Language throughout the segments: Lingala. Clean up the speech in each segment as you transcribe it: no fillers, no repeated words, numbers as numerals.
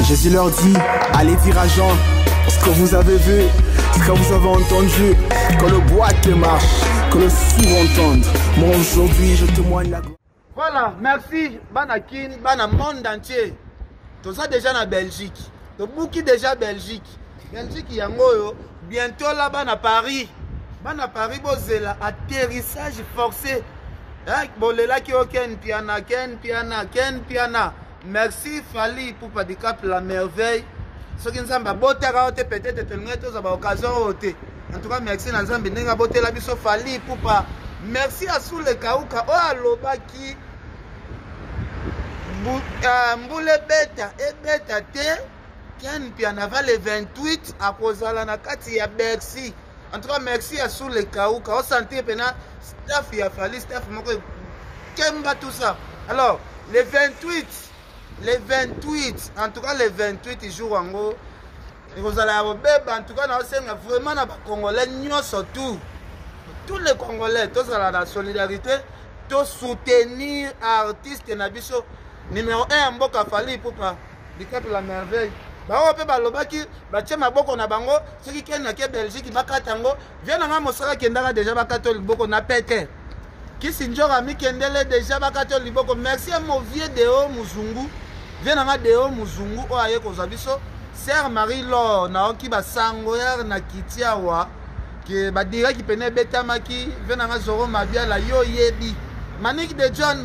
Jésus leur dit, allez dire à Jean, ce que vous avez vu, ce que vous avez entendu, que le boîte marche, que le sourd entende. Moi aujourd'hui, je témoigne la gloire. Voilà, merci, Banakin, Bana monde entier. Tout ça déjà en Belgique. Tout bouki déjà Belgique. Belgique, il y a bientôt là-bas à Paris. Bana Paris, bozela, atterrissage forcé. Bolela qui ken piana, ken piana, ken piana. Merci Fali pour handicap la merveille. Ce qui nous a peut-être occasion. En tout cas, merci Nazambi Nenga boté la biso Fali pour pas. Merci à sous le Kauka o alobaki. Mboule beta et beta te ken piana va le 28 à Kozala na kati ya Bercy. En tout cas, merci à sous le Kauka. On sentait pena staff ya Fali staff moko kemba tout ça. Alors, le 28 en tout cas les 28 jours en gros et vous allez avoir en tout cas vraiment na Congolais surtout tous les Congolais tous à la solidarité tous soutenir artistes nabiso numéro 1 mboka Fali pour pas handicap la merveille ba pe balobaki ba tie maboko na bango soki ken na ke Belgique bakatango vient na mosala kendanga déjà bakatoli boko na pete Kisinjora mikendele déjà bakatoli liboko. Merci à mon vieux Deo Muzungu. Viens na Deo Muzungu o aye ko zabiso. Sœur Marie Laure na oki ba sangoyer na kitiawa ke ba dira ki pene betamaki viens na Zoro Mabia la yo yebi. Manique de John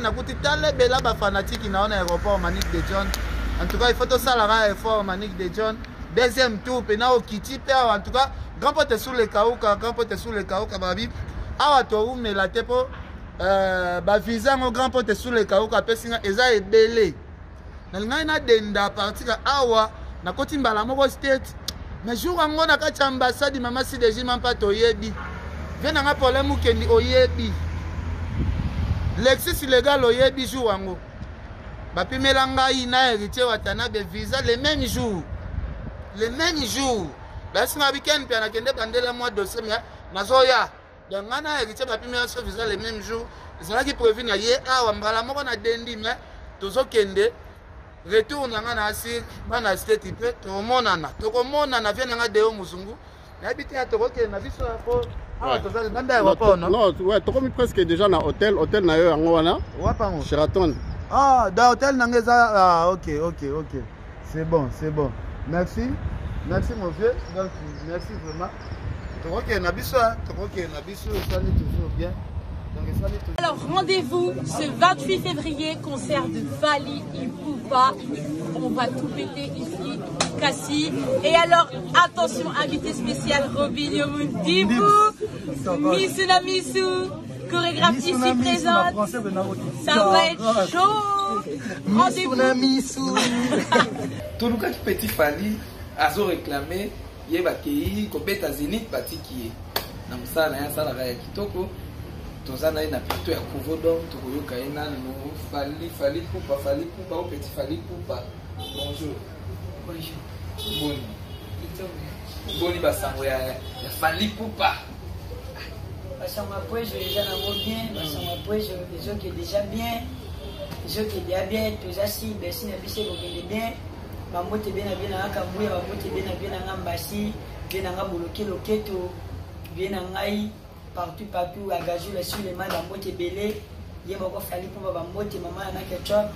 na kuti tale bela ba fanatique na on aéroport Manique de John. En tout cas, il faut tout ça la effort Manique de John. Deuxième tour pena o kiti pe en tout cas, grand pote sous le kauka babi. Awa to me la tepo ba visa ngo grand pote sous le kauka pesinga eza ebele na linga na denda partir awa na koti mbala moko state mais jour ngo na kati ambassade mama si deji mampa to yebi vena nga problème kendi oyebi l'exis illégal oyebi jour ngo ba pimela ngai na héritier watana be visa le même jour ba singa weekend pia na kende bandela mois de semaine na zoya. Donc, on a hérité ma première visa le même jour. C'est là qui prévu na ye awa mbala moko na dendi mais tozo kende retour na na asir bana state pe to monana vient na Deo Muzungu na habité à Toroke na biso apo awa tozo nda aéroport non ouais to comme presque déjà na hôtel na yo yango wana wapango Sheraton dans hôtel na ngeza OK c'est bon merci mon vieux donc merci vraiment. Alors rendez-vous ce 28 février, concert de Fali Ipupa. On va tout péter ici, Cassie. Et alors attention, invité spécial Robinho Mundibou, Misuna Misu, chorégraphe ici présente. Ça va être chaud. Rendez-vous. Tout le cas du petit Fali a réclamé. Il y a des Zénith batiki na musala ya sala ya kitoko tozana ina plutôt ya Kovodom tokoyoka ina no Fali Pupa au petit Fali Pupa. Bonjour boni basango ya Fali Pupa basango après je déjà na bien basango après je qui est déjà bien je qui est bien tous assis besi na bise ko bien. Bamote bien na kambuya bamote bien na ngambasi bien na ngaboloke loketo bien na ngai partout à gazou sur les mains bamote belé yé moko Fali pour bamote maman na ketchup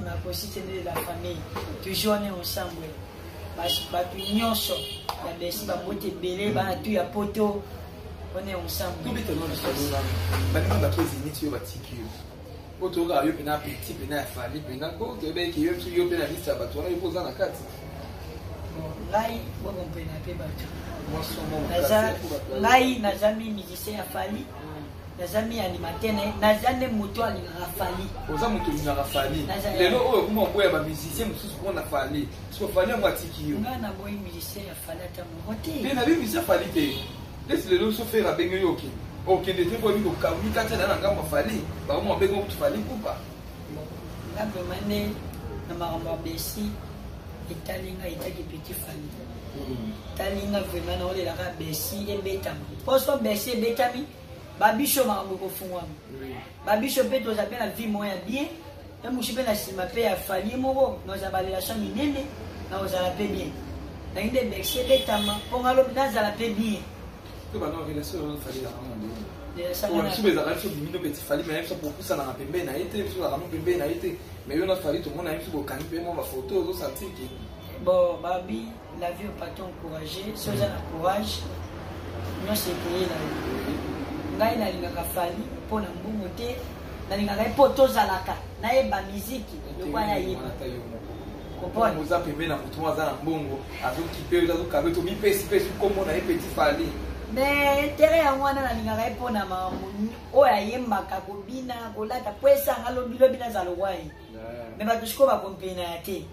na possibilité de la famille toujours on est ensemble ba nyonso ya besi bamote belé ba tout ya poto on est ensemble tout bête non ba ba président yo batiki otoka yo pena petit pena Fali pena ko tebe ki yo pena lista ba tona yo poza na kati ngai bon pena pe ba ngai na jami musicien ya Fali nazami animateur nazane moto alingaka fali oza moto alingaka fali lelo oyo kuma boya ba musicien mosusu mpona fali so fali yango atiki yo nga na boyi musicien ya fali ata moko te mpe na bi musicien fali te lesi lelo so fere abenge yo okende te boyebi kokamwi kati na ngambo fali bakoma abenge okutu fali kupa nga vraimen nde na makambo ya besi etalinga etaki petit fali talinga vraimen naolelaka besi ebetama poso besi ebetami babiso makambo ekofungwama babiso mpe toza mpe na vie moko ya bien ya mosu mpe na nsima mpe ya fali moko naozala balelation minene naozala mpe bien nangi nde besi ebetama mpo nga lobi nazala mpe bien biso bezalaka biso bimino peti fali me biso bokusanaka pembeni na ye te biso ozalaka no pembeni na ye te mais yo na fali tomona ye biso bokangi mpe mo bafoto ozosantiki bon babi la vie au pato encouragé si oza na courage nyonso ekoyela ngai nalingaka fali mpo na mbongo te nalingaka ye mpo tozalaka nayeba miziki lokwa yayeba oza pembeni na motu aza na mbongo azokipe azokabe tomipesi pesi nkombo na ye peti fali mais intere yango wana nalingaka ye mpo na makambo oyo ayembaka kobina kolata po esanga lobilobi nazala lokwa ye mais bato sikoyo bakompena ya te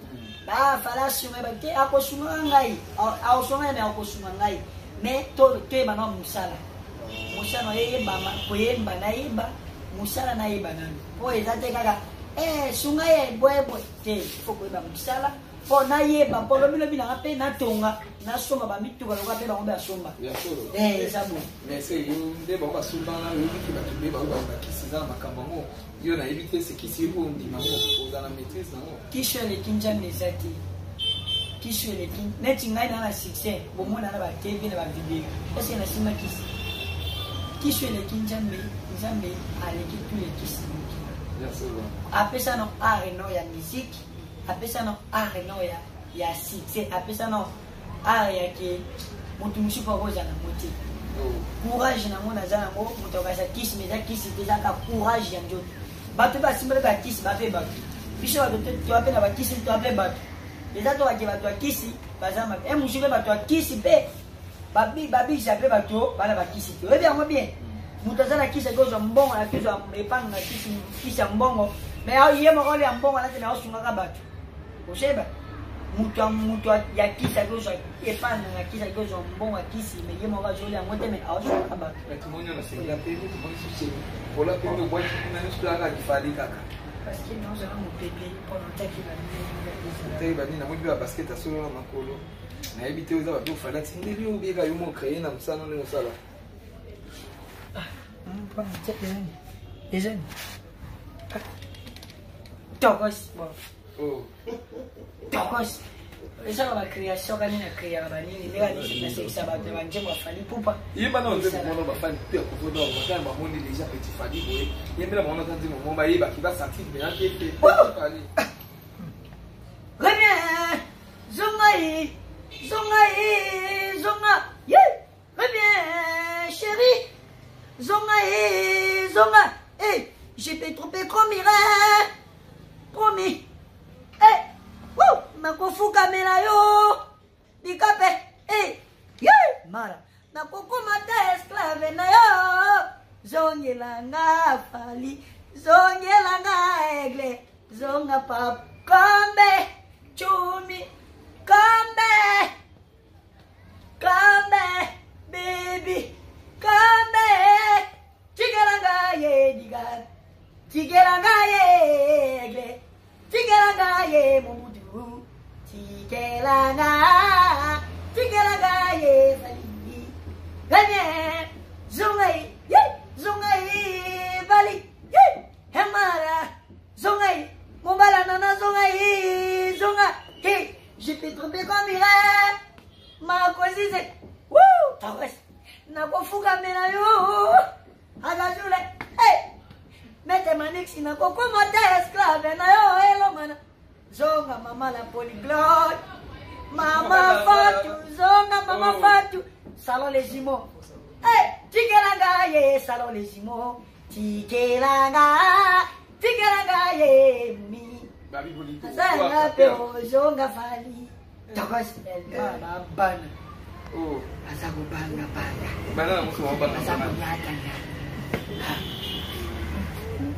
fala asunga te akosunga ngai akosunga ye me akosunga ngai mais toyeba na mosala mosala eyebama koyemba nayeba mosala nayeba nano po eza te kaka sunga ye boyeboye te fo koyeba mosala mpo nayeba mpo lobilobi nanga mpe natonga nasomba bamituka loka mpe bango mpe asomba eza bo nde bango basombana oyebiki bato mpe bakisi eza na makambo yango yo nayebi te sekisi yo ondima ngo oza na maîtrise nango kiso eleki nzambe eza te kiso eleki neti ngai na na succès bomona na batv na bavideo eske nasimba kisi kiso eleki nzambe aleki tu lekisi apesa no art no ya musique apesa no art no ya succès apesa no art yake motu mosusu mpo akozala nango te courage nango naza nango moto akasa kisi mais eza kisi te ezaka courage ya nzoto bato basimbali bakisi bape bato biso bato toa mpe na bakisi toa mpe bato eza tokake bato ya kisi baza mabe mosusu mpe bato ya kisi mpe babikisa mpe bato bana bakisi te oyebi yango bien moto aza na kisi akozwa mbongo akozwa epange na kisi ya mbongo mais ye moko ya mbongo alate na osungaka bato oseba moto ya kisi akozwa epange na kisi akozwa mbongo ya kisi mais ye moko azoli yango te mais aosungaka bato parce que nous avons mon bébé pendant que bani namoni mpe babasket asolo na makolo nayebi te oza babe ofali ati ndeli oyo obiyeka yo mo créé na mosala ndenge osala tokos tokos ezaka bacréation kani na créaka banini ndenge nasekisa bato banjembo bafali pupa yebana onzembo mona bafali mpe ya kovoda bakana bamoni déjà petit fali boye yembela bango naza nzembo mo bayebaki basentir mena te te fali reviens zonga reviens chérie zonga je t'ai trompé comme Mireille promis nakofukamela yo bikape mara nakokoma ta esclave na yo zongelanga fali zongelanga aigle zonga pap kombe chumi kombe baby kombe tigelanga ye diga tigelanga ye aigle tigelanga ye momudu tigelanga ye fali ganye zongai bali hemara zongai mombala nana zonga je t'ai trompé comme Mireille ma cosise tawes nakofukamela yo agazule mete maniksi nakokoma ta esclave na yo elomana zonga mama la polyglotte mama Fatou zonga mama Fatou salon les jumeaux tikelanga ye salon les jumeaux tikelanga ye mi azanga pe zonga fali tokos elma bana aza kobanga bana aza konyatanga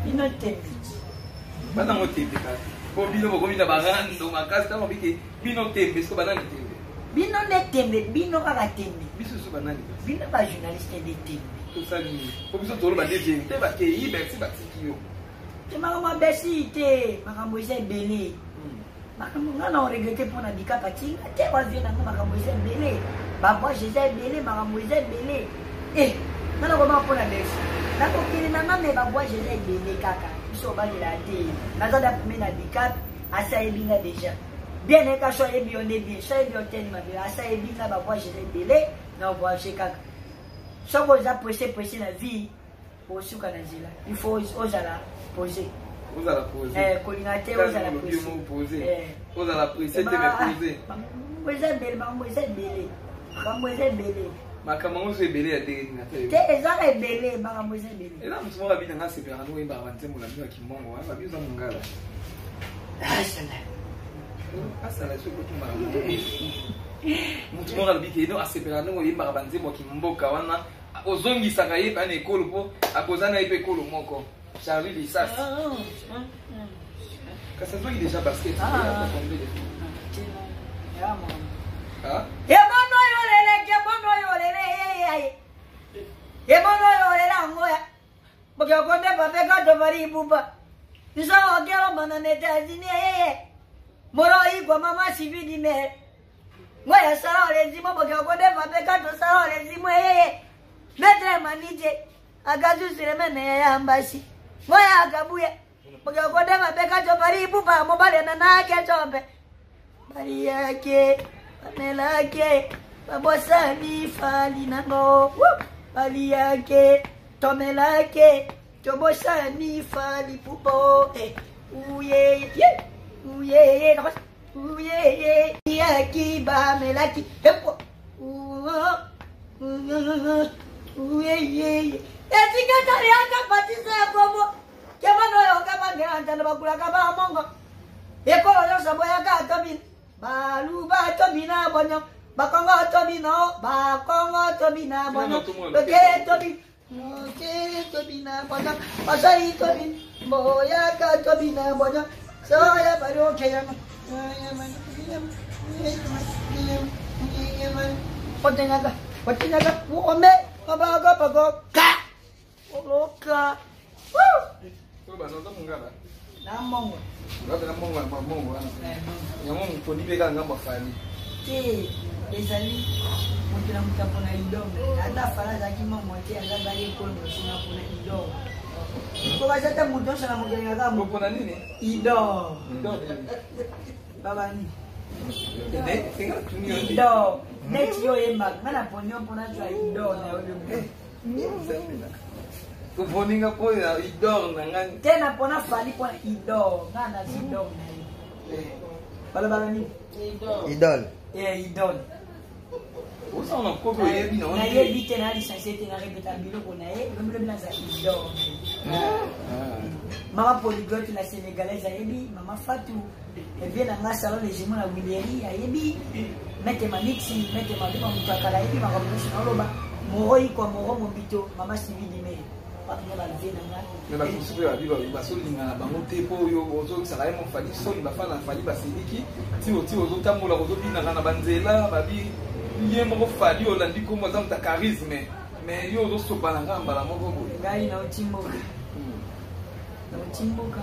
Bino tembe. Bana mo tembe ka. Po bino mo komina barando makasi ta mobike bino tembe so banani tembe. Bino ne tembe, bino kaka tembe. Biso so banani. Bino ba journaliste de tembe. Tout ça ni. Po biso tolo ba DJ te ba ke yi bersi ba tikio. Te makambo besi te, makambo eza ebele. Makambo nga na regrette mpona bikapa tinga te bazwi nanga makambo eza ebele. Babwage eza ebele, makambo eza ebele. Nga na koma mpona besi. Nakokili nanga me babwage eza ebele kaka. Biso obangela te. Naza da pome na bikapa, asa ayebi nga deja. Bien eka so ayebi yo nde bien, so ayebi yo teni mabe, asa ayebi nga babwage eza ebele, na obwage kaka. Soko oza presse na vie, osuka na nzela. Il faut ozala poser. Vous allez poser. Coordinateur, vous allez poser. Vous allez presser, te poser. Vous êtes belle, vous êtes belle. Vous êtes belle. Ma comment vous êtes belle à des te ezala belle, vous êtes belle. Et là, nous sommes habillés dans ces pernos et baranté mon ami qui mongo, hein, babio za mongala. Ah ça là. Ah ça là, ce que tu m'as dit. Mutu moko alobiki eno asepela ndenge oyembaka banzembo kimboka wana ozongisaka ye bana ekolo mpo akozana ye mpe ekolo moko Charlie Lissas kasi azongi déjà basket ebono yorele angoya bokekonde papeka tovari ibuba isawakelo mananetazini moro igwa mama sividi mere ngoya sala olezimo bokekonde papeka tosala olezimo metre manije agazusire mene yambasi ngoya akabuya bokekonde papeka tovari ibuba mobale nanake chombe bari yake Pamelake, babosani fali nango. Bali yake, tomelake, tobosani fali pupo. Uye, uye, uye, yaki bamelaki. Hepo, uye. Etika tarianga patisa yakobo. Kemano yoka bangeranta na bakula kaba mongo. Ekolo yosa boya ka tobin. Balu ba tobina bonyo, bakongo tobino, tobina bonyo, tobina bonyo, pasai tobin, boya ka tobina bonyo, soya baro kayama, potenyaga, uome, abaga bago, ka, oloka, namongo. Ngapela mongo wana. Yango mponi beka ngamba fali. Te, ezali mutuna mutapona idongo. Ata fala zaki mongo te azaba ekolo mutuna pona idongo. Ko bazata mutosa na mugelenga kama. Mpona nini? Idongo. Baba ni. Idongo. Neti yo emba, ngana ponyo pona twa idongo na yo. Kuvoninga po ya idor na ngani. Tena pona fali pona idor, ngana idor na yo. Bala ni. Idol. Idol. Usa ona kobo yebi na na yebi tena licencié tena répéta biloko na ye, ngombe bina za idor. Mama polyglotte la sénégalaise yebi, mama Fatou. Elle vient dans la salon les jumeaux la Willieri yebi. Mette manixi, mette maduma mutakala yebi makambo na loba. Moroi kwa moro mobito, mama Sividi me. Mais ba kusupe ba biba ba solinga na bango te po yo ozo sala mo fali soli ba fala fali ba sediki ti ozo tamola ozo bina na banzela ba bi ye mo fali olandi ko mo za mta charisme mais yo ozo sopa na ngamba la moko bo ngai na otimboka na otimboka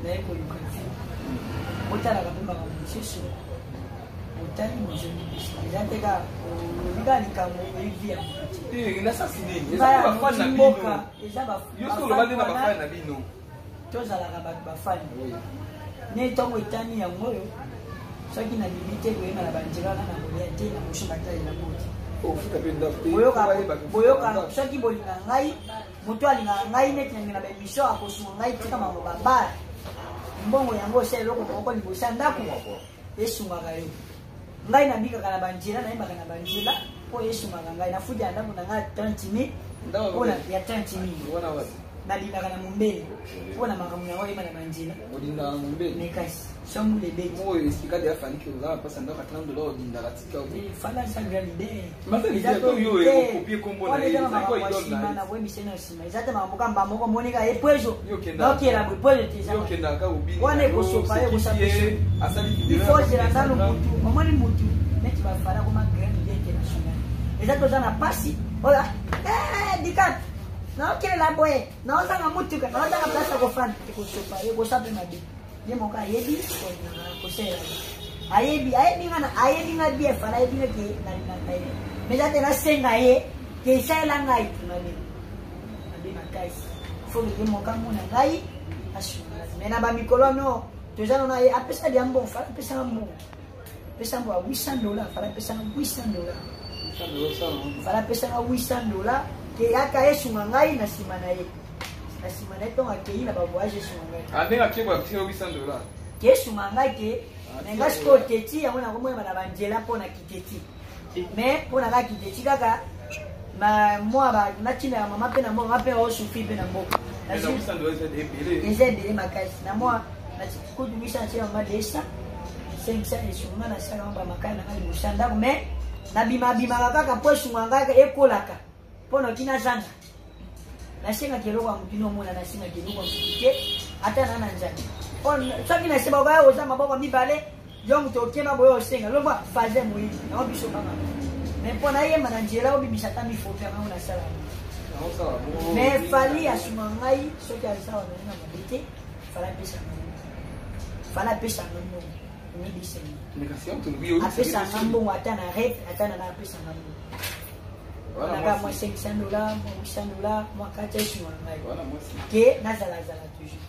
na eko lukazi otala ka pemba ka mcheso otali mo joni bisi zateka ngani ka mo evia na sasi nini eza ba fana bino yo solo ba na ba fana bino tozala ka ba fana ne tongo itani ya moyo soki na bibite ko ema na banjira na moya te na mushuka ta ila moti ofuta pe ndafte boyoka soki bolinga ngai moto alinga ngai neti na ba emission akosunga ngai tika mambo babara mbongo yango se loko ko libosa ndako esunga kayo ngai na bika kana banjira na imba kana banjira po yesu magangai na fuja ndamu na nga 30,000 ona ya 30,000 wana wapi nalingaka na mombele mpona makambo yango oyeba na banzela olingaka na mombele mais kasi sombu lebeti oyo esika deya fali ke ozala mpasa ndaka 30 $, olingaka tika fala eza grande idée na boyebisena nsima eza te makambo kamba moko monika epwezo naokela bwepwezo te wana ekosopa ye ekosapesi ifozela ndano mutu omoni mutu neti bafala koma grande idée international eza toza na pasi oya dikata naokelela boye naozanga mutuka naozanga place ya kofanda ekosopa ye ekosape mabe ye moko ayebi kosela ayebi nga bien fala ayebi nga ke nalingaka ye mais eza te nasenga ye ke esalela ngai tungabe abe makasi foke ye mokambo na ngai asunga mais na bamikolo no toza nona ye apesa dia mbongo fala apesanga mbongo apesa mbongo ya $800 fala apesanga $800 fala apesanga $800 ke yaka esunga ngai na nsima na ye ntongo akei na bavoyage esunga ngai ke esunga ngai ke menga sikoyo teti yango nango moyeba na banzela mpo na kiteti mais mpo na kaka kiteti kaka mwa natina ya mama mpe na mboka mpe osofi mpe na mboka eza ebele makasi na mwa kutu misa natie mama desa 500 esunga na sala mba makala na ngai libosa ndako mais nabimabimaka kaka mpo esunga ngai ekolaka mpo na okina zanga nasengaki eloko ya motu nomona nasengaki eloko ya motu te ata na na nzambe soki na se bakoya oza maboko mibale yo moto okema boye osenga loba faze moyibi yango biso kaka mais mpo nayemba na nzela obimisa ata mifoto yango nasala mais fali asuma ngai soki aza wananina mabe te fala apesanga mbongo mibisenga apesanga mbongo ata na rep ata na apesanga mbongo naka mwa $500 mwa $800 mwa kati esuma ngai ke nazalazala toujours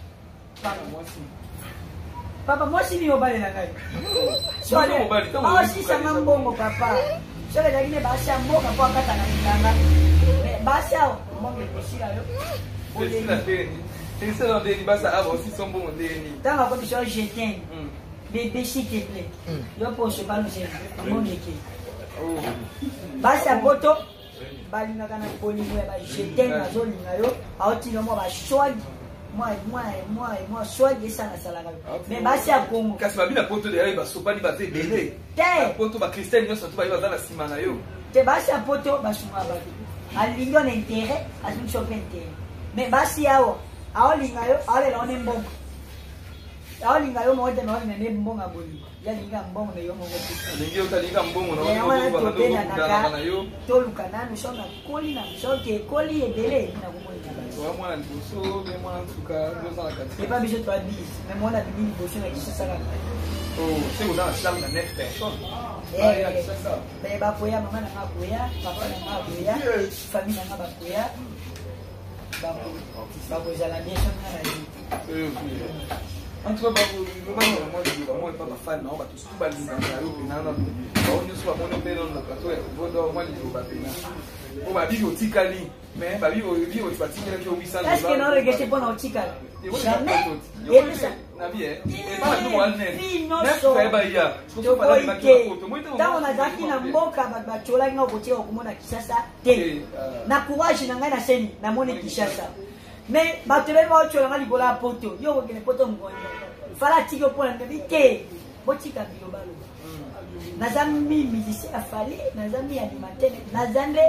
papa mwasi ni obale na ngai osisanga mbongo papa soki ezalaki ne basi ya mboka mpo akata na milanga basi awa mbongo ekosila yo ntango akoti so jetin bébé s'il te plaît yo mpo osobalusenga mbongo eke basi ya poto balingaka na bolingo ya bajetin azolinga yo aotinga mwa bashwagi moi soit de ça na salaka mais basi ya Congo kasi babina poto de ba sopani ba zebele te poto ba Christian nyonso to ba za na sima na yo te basi ya poto basuma ba alingo na intérêt azumi chope intérêt mais basi yao aolinga yo aolela one mbongo aolinga yo mote na olinga ne mbongo boli ya linga mbongo na yo mongo lingi utalinga mbongo na na yo to lukana no shona koli na shoke koli ebele na kumonga mwana liboso me mwana ntuka nzozala kati epa biso to abise me mwana bibili liboso na kisasa kaka c'est on a la salle de 9 personnes mais bakoya mama na bakoya papa na bakoya famille na bakoya bakozala bien sona na vie en tout cas moi pas ma fan non ba tout ça ba linga na yo pinana ba onyo so ba mono pe non na plateau ya vodo moi ni ba pena o ba bibi otikali mais ba bibi otipatikela ki obisa est-ce que non regete pona otikala jamais na bien pas nous on est fait ba ya tango nazalaki na mboka batolaki nga kotika okomona Kinshasa te na courage na ngai na seni namoni Kinshasa mais bato bebe baocola nga likolo ya poto yo kokende poto mongonyo fala tiki mpona ndebi te botika bilo baloba naza mi musicien ya fali naza mi animateur naza nde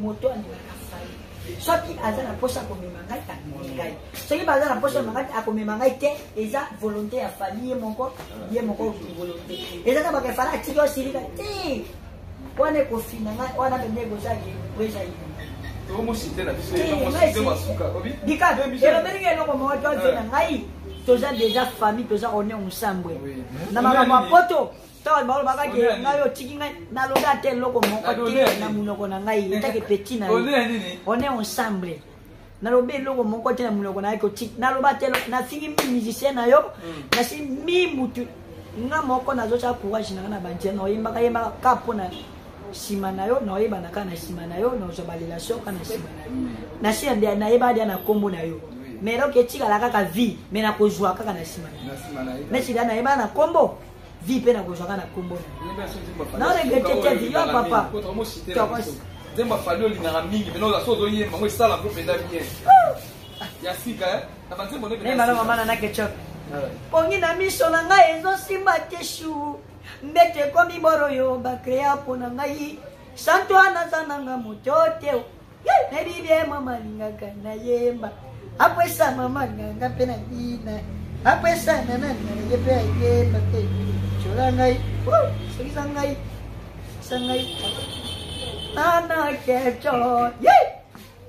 moto alimaka fali soki aza na posa akomema ngai amemi ngai soki baza na posa akomema ngai te eza volonté ya fali ye moko volonté eza ka baka fala tiki osilika te wana ekofina ngai wana pende ekozaki ezali elobeli eloko moko toaze na ngai toza deja famille toza one onsambwe na makambo ya poto ntango balobakaki ngai otiki ngai naloba te eloko moko te na monoko na ngai etake peti na one ensemble naloba eloko moko te na monoko na ngai kotiki naloba te nafingi mi musicien na yo nasi mi mutu nga moko nazotya courage nanga na bandia naoyembaka ka mpona nsima na yo naoyebana kaka na nsima na yo nazwa balelation kaka na nsima na yo nasi nayeba dia na nkombo na yo mais eloko etikala kaka vie mais nakozwa kaka na nsima na yo mais sida nayeba na nkombo vie mpe nakozwa kaka na nkombo na yo naregrete te vie yo papa nzembo afali olingaka mingi mena oza so ozoyemba ngo esala mpo mpenza bien ya sika na banzembo ne mala mama na ketchup pongi na miso na ngai ezosimba teshu mbete komi boro yo bakrea pona ngai santo anazananga mutote ne bibie mama lingaka na yemba apwesa mama nganga pena ina apwesa nana na yepe yemba te chola ngai sangai nana ketchup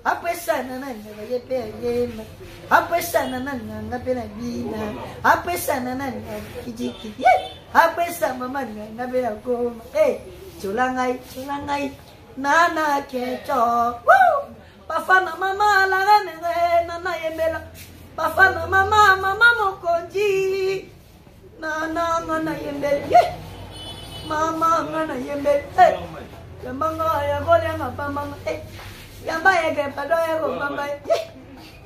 apwesa nana na yepe yemba apwesa nana nganga pena ina apwesa nana kijiki apwesa mama nganga pena goma chola ngai nana ketchup bafana mama la renere nana yembela bafana mama mokonji nana ngana yembela mama ngana yembela yambanga ya gole ngapamba yamba yeke pado ya gopamba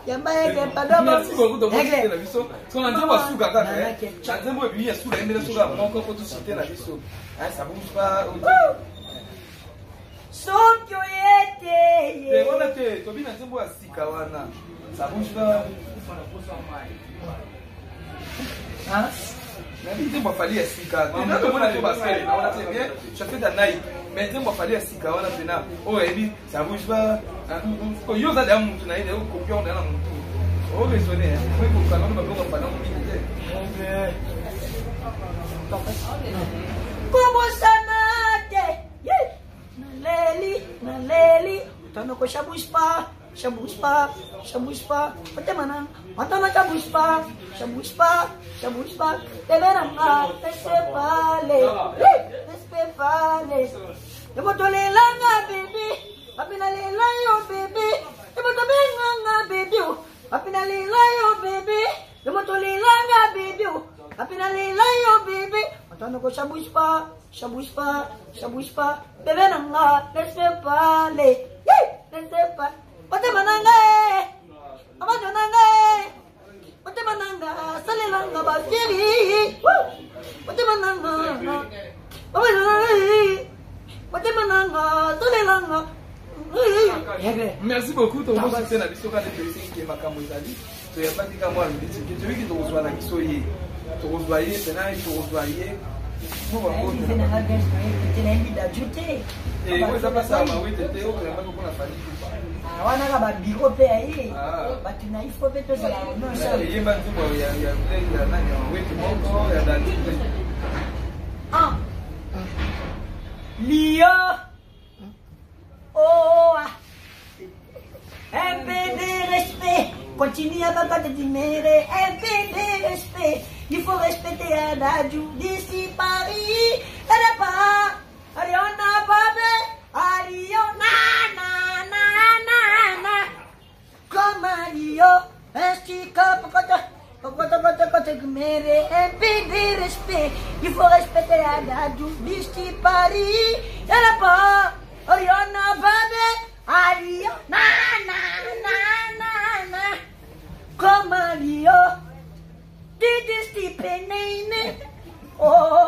yamba yeke pado merci beaucoup de votre la biso so na nzembo suka kaka na nzembo bi ya suka endele suka moko ko tu citer la biso ça bouge pas Sokyo yete ye ona te to bina nzembo ya sika wana ça bouge pas hein na bi nzembo fali ya sika na to mona to basket na ona te bien je fais danai mais nzembo fali ya sika wana pena oh ebi ça bouge pas ko yo za da mtu na ile ko pia ona mtu oh besone ko ko kana ba ko pa na mtu Como sanate Naleli, tano ko shabuspa, patemana, matana shabuspa, teleranga, espepale, yamotolelanga baby, apinalela yo baby, yamotobenga baby, apinalela yo baby, yamotolelanga baby, apinalela yo baby, matana ko shabuspa, bebe nanga, laisse parler, laisse pas, patemananga, patemananga, salelanga bakiri, patemananga, salelanga. Merci beaucoup to mo sena biso ka de qui est makambo ezali to ya patika moi le dit que celui qui te reçoit na biso ye to reçoyer tena to reçoyer Et oui, ça passe à ma oui, t'étais au Créma qu'on a fallu. Ah, on a un bureau payé. Tu n'as pas fait tout ça. Non, ça. Il y a un peu il y a oui, tu montes, il y a dans ah. Lio. Oh. Un peu de respect. Continue à pas te dire un peu de respect. Il faut respecter un adjou d'ici Paris. Elle n'est pas. Ariana Babe. Ariana. Comme Rio. Un stick up. Un peu de respect. Il faut respecter un adjou d'ici Paris. Elle n'est pas. Ariana Babe. Ariana. Comme Rio. Oh,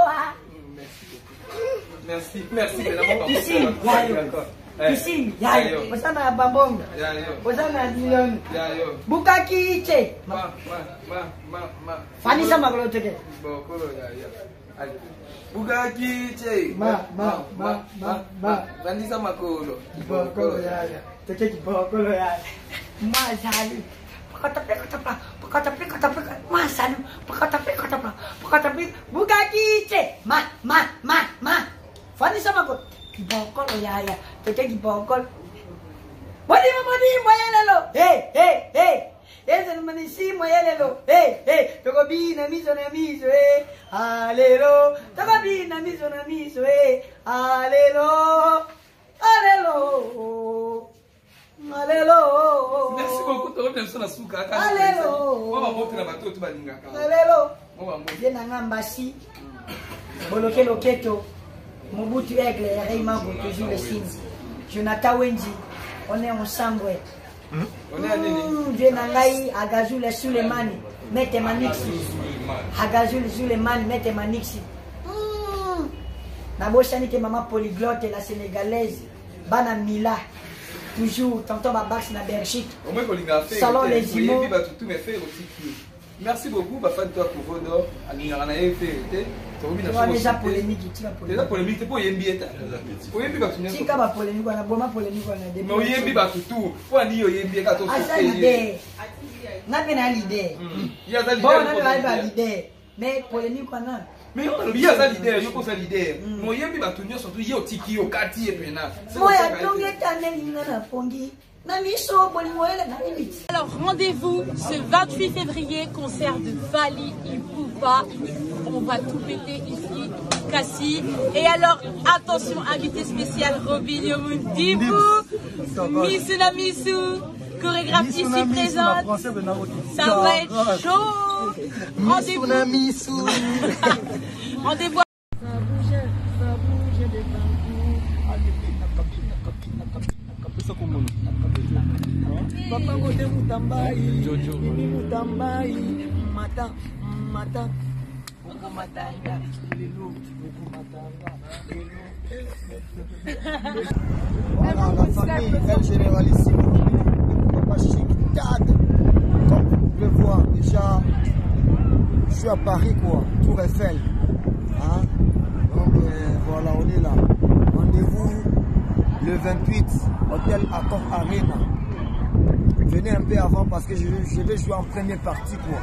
merci. Ici, yayo. Posana bambonga. Posana dion. Bukaki che. Fani sama kalau teke. Bokolo ya. Bukaki che. Fani sama kolo. Bokolo ya. Teke bokolo ya. Mazali. Pakatapi, bukaki che, ma, fani sama ko, kibokol o yaya, tete kibokol, madi, moyelelo, hey, ese manisi moyelelo, hey, toko bina miso, alelo, toko bina miso, alelo. Merci beaucoup, tu reviens sur la souka. Alléluia. Viens à Ngambasi. Boloke Loketo. Mobutu Aigle, Raymond toujours le signe. Jonathan Wendy. On est ensemble. On est à Nini. Viens à Ngai, Agazou le Sulemani. Mettez Manixi. Agazou le Sulemani, mettez Manixi. Naboshani que maman polyglotte, la sénégalaise. Bana Mila. toujours tonton Babax na Belgique. Au moins qu'on l'a fait. Salon les Imo. Merci beaucoup, Bafan toi pour vous d'or. Alingana fait. Déjà polémique, tu vas polémique. Déjà polémique, c'est pour Yembi et pour Yembi Batunia. Tu vas polémique, on a vraiment polémique, on a des. Mais Yembi Batutu, pour aller au Yembi quand on se fait. L'idée. N'a pas l'idée. Il y a l'idée. Bon, on n'a pas l'idée. Mais polémique, on a. Mais il y a l'idée, je pose l'idée. Mon Yembi Batunia surtout, il y a au Tiki, au Kati et Pena. Moi, il y a donc un pongi. Alors rendez-vous ce 28 février, concert de Fally Ipupa. On va tout péter ici, Cassis. Et alors attention, invité spécial Robinho Mundimbu, Missou Missou, chorégraphie ici présente. Ça va être chaud. Rendez-vous. Rendez-vous. Papa ngote mutambai, mimi mutambai, mata, uku matanga, lelo, uku matanga, Voilà, la famille, elle généralissime, Papa Chic, Dad, comme vous pouvez voir, déjà, je suis à Paris, quoi, Tour Eiffel, hein? Donc voilà, on est là, rendez-vous le 28, Hôtel Accor Arena. Venez un peu avant parce que je vais jouer en première partie quoi.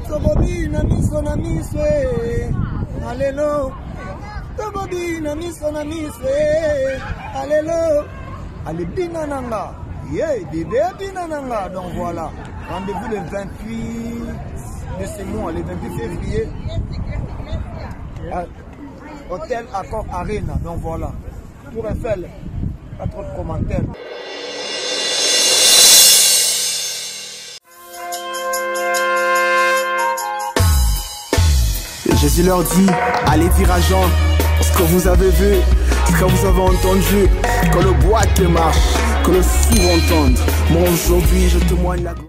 Tobobi nami sonami swe, allélo. Tobobi nami sonami swe, allélo. Allez binananga, yeah, bébé binananga. Donc voilà, rendez-vous le 28 de ce mois, le 28 février. Hôtel Accor Arena. Donc voilà, Tour Eiffel, pas trop de commentaires. Jésus leur dit, allez dire à Jean, ce que vous avez vu, ce que vous avez entendu, que le boîte marche, que le sourd entende. Moi aujourd'hui je témoigne la gloire.